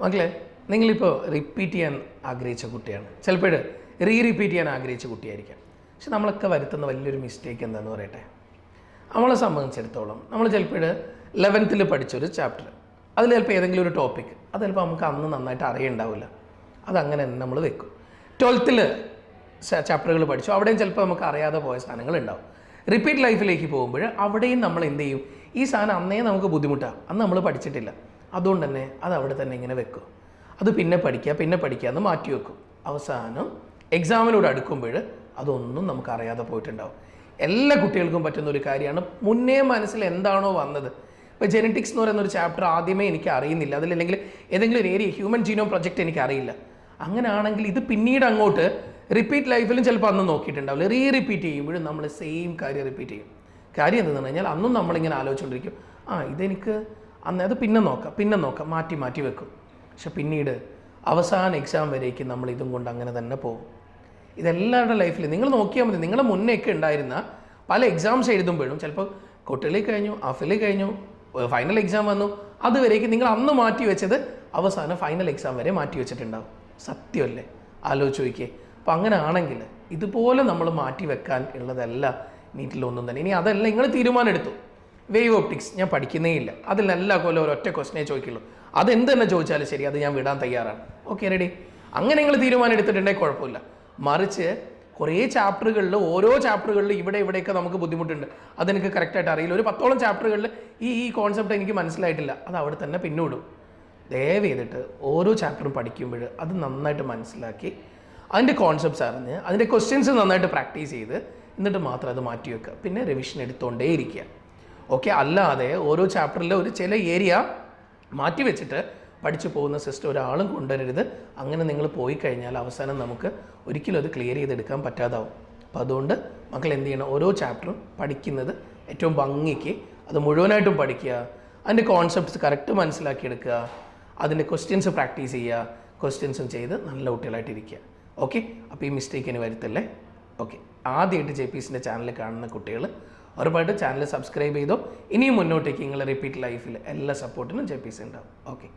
മക്കളെ, നിങ്ങളിപ്പോൾ റിപ്പീറ്റ് ചെയ്യാൻ ആഗ്രഹിച്ച കുട്ടിയാണ്, ചിലപ്പോൾ റിപ്പീറ്റ് ചെയ്യാൻ ആഗ്രഹിച്ച കുട്ടിയായിരിക്കാം. പക്ഷെ നമ്മളൊക്കെ വരുത്തുന്ന വലിയൊരു മിസ്റ്റേക്ക് എന്താണെന്ന് പറയട്ടെ. നമ്മളെ സംബന്ധിച്ചിടത്തോളം നമ്മൾ ചിലപ്പോൾ 11th പഠിച്ചൊരു ചാപ്റ്റർ, അതിൽ ചിലപ്പോൾ ഏതെങ്കിലും ഒരു ടോപ്പിക് അത് ചിലപ്പോൾ നമുക്ക് അന്ന് നന്നായിട്ട് അറിയുണ്ടാവില്ല, അതങ്ങനെ തന്നെ നമ്മൾ വെക്കും. 12th ചാപ്റ്ററുകൾ പഠിച്ചു, അവിടെയും ചിലപ്പോൾ നമുക്ക് അറിയാതെ പോയ സാധനങ്ങൾ ഉണ്ടാവും. റിപ്പീറ്റ് ലൈഫിലേക്ക് പോകുമ്പോൾ അവിടെയും നമ്മൾ എന്ത് ചെയ്യും, ഈ സാധനം അന്നേ നമുക്ക് ബുദ്ധിമുട്ടാണ്, അന്ന് നമ്മൾ പഠിച്ചിട്ടില്ല, അതുകൊണ്ട് തന്നെ അത് അവിടെ തന്നെ ഇങ്ങനെ വെക്കും. അത് പിന്നെ പഠിക്കുക എന്ന് മാറ്റി വെക്കും. അവസാനം എക്സാമിനോട് അടുക്കുമ്പോൾ അതൊന്നും നമുക്ക് അറിയാതെ പോയിട്ടുണ്ടാവും. എല്ലാ കുട്ടികൾക്കും പറ്റുന്ന ഒരു കാര്യമാണ്, മുന്നേ മനസ്സിൽ എന്താണോ വന്നത്. ഇപ്പോൾ ജെനറ്റിക്സ് എന്ന് പറയുന്ന ഒരു ചാപ്റ്റർ ആദ്യമേ എനിക്ക് അറിയുന്നില്ല, അതിലല്ലെങ്കിൽ ഏതെങ്കിലും ഒരു ഏരിയ ഹ്യൂമൻ ജീനോം പ്രൊജക്റ്റ് എനിക്ക് അറിയില്ല. അങ്ങനെയാണെങ്കിൽ ഇത് പിന്നീട് അങ്ങോട്ട് റിപ്പീറ്റ് ലൈഫിലും ചിലപ്പോൾ അന്ന് നോക്കിയിട്ടുണ്ടാവില്ല, റിപ്പീറ്റ് ചെയ്യുമ്പോഴും നമ്മൾ സെയിം കാര്യം റിപ്പീറ്റ് ചെയ്യും. കാര്യം എന്താണെന്ന് പറഞ്ഞാൽ അന്നും നമ്മളിങ്ങനെ ആലോചിച്ചുകൊണ്ടിരിക്കും, ഇതെനിക്ക് അന്ന് അത് പിന്നെ നോക്കാം മാറ്റി വെക്കും. പക്ഷെ പിന്നീട് അവസാന എക്സാം വരേക്കും നമ്മൾ ഇതും കൊണ്ട് അങ്ങനെ തന്നെ പോകും. ഇതെല്ലാവരുടെ ലൈഫിൽ നിങ്ങൾ നോക്കിയാൽ മതി. നിങ്ങളുടെ മുന്നേയൊക്കെ ഉണ്ടായിരുന്ന പല എക്സാംസ് എഴുതുമ്പോഴും ചിലപ്പോൾ ക്വാർട്ടർലി കഴിഞ്ഞു, ഹാഫിലി കഴിഞ്ഞു, ഫൈനൽ എക്സാം വന്നു, അതുവരേക്കും നിങ്ങൾ അന്ന് മാറ്റി വെച്ചത് അവസാനം ഫൈനൽ എക്സാം വരെ മാറ്റി വെച്ചിട്ടുണ്ടാവും. സത്യമല്ലേ? ആലോചിച്ച് നോക്കിയേ. അപ്പോൾ അങ്ങനെ ആണെങ്കിൽ ഇതുപോലെ നമ്മൾ മാറ്റി വെക്കാൻ ഉള്ളതല്ല നീറ്റിലൊന്നും തന്നെ. ഇനി അതല്ല, നിങ്ങൾ തീരുമാനം എടുത്തു വേവ് ഓപ്റ്റിക്സ് ഞാൻ പഠിക്കുന്നേ ഇല്ല, അതിൽ എല്ലാ കൊല്ലം ഒരൊറ്റ ക്വസ്റ്റനെ ചോദിക്കുള്ളൂ, അതെന്ത് തന്നെ ചോദിച്ചാലും ശരി, അത് ഞാൻ വിടാൻ തയ്യാറാണ്. Okay, ready? അങ്ങനെ നിങ്ങൾ തീരുമാനം എടുത്തിട്ടുണ്ടെങ്കിൽ കുഴപ്പമില്ല. മറിച്ച് കുറേ ചാപ്റ്ററുകളിൽ, ഓരോ ചാപ്റ്ററുകളിൽ ഇവിടെയൊക്കെ നമുക്ക് ബുദ്ധിമുട്ടുണ്ട്, അതെനിക്ക് കറക്റ്റായിട്ട് അറിയില്ല, ഒരു 10ഓളം ചാപ്റ്ററുകളിൽ ഈ കോൺസെപ്റ്റ് എനിക്ക് മനസ്സിലായിട്ടില്ല, അത് അവിടെ തന്നെ പിന്നോടും. ദയവ് ചെയ്തിട്ട് ഓരോ ചാപ്റ്ററും പഠിക്കുമ്പോൾ അത് നന്നായിട്ട് മനസ്സിലാക്കി അതിൻ്റെ കോൺസെപ്റ്റ്സ് അറിഞ്ഞ് അതിൻ്റെ ക്വസ്റ്റ്യൻസ് നന്നായിട്ട് പ്രാക്ടീസ് ചെയ്ത് എന്നിട്ട് മാത്രം അത് മാറ്റി വെക്കുക. പിന്നെ റിവിഷൻ എടുത്തുകൊണ്ടേ ഇരിക്കുക. ഓക്കെ, അല്ലാതെ ഓരോ ചാപ്റ്ററിൽ ഒരു ചില ഏരിയ മാറ്റി വെച്ചിട്ട് പഠിച്ചു പോകുന്ന സിസ്റ്റം ഒരാളും കൊണ്ടുവരരുത്. അങ്ങനെ നിങ്ങൾ പോയി കഴിഞ്ഞാൽ അവസാനം നമുക്ക് ഒരിക്കലും അത് ക്ലിയർ ചെയ്തെടുക്കാൻ പറ്റാതാവും. അപ്പോൾ അതുകൊണ്ട് മക്കൾ എന്ത് ചെയ്യണം, ഓരോ ചാപ്റ്ററും പഠിക്കുന്നത് ഏറ്റവും ഭംഗിക്ക് അത് മുഴുവനായിട്ടും പഠിക്കുക, അതിൻ്റെ കോൺസെപ്റ്റ്സ് കറക്റ്റ് മനസ്സിലാക്കിയെടുക്കുക, അതിൻ്റെ ക്വസ്റ്റ്യൻസ് പ്രാക്ടീസ് ചെയ്യുക, ക്വസ്റ്റ്യൻസും ചെയ്ത് നല്ല കുട്ടികളായിട്ടിരിക്കുക. ഓക്കെ, അപ്പോൾ ഈ മിസ്റ്റേക്ക് ഇനി വരുത്തല്ലേ. ഓക്കെ, ആദ്യമായിട്ട് JPSൻ്റെ ചാനൽ കാണുന്ന കുട്ടികൾ ഉറപ്പായിട്ട് ചാനൽ സബ്സ്ക്രൈബ് ചെയ്തോ. ഇനിയും മുന്നോട്ടേക്ക് നിങ്ങൾ റിപ്പീറ്റ് ലൈഫിൽ എല്ലാ സപ്പോർട്ടിനും JPS ഉണ്ടാവും. ഓക്കെ.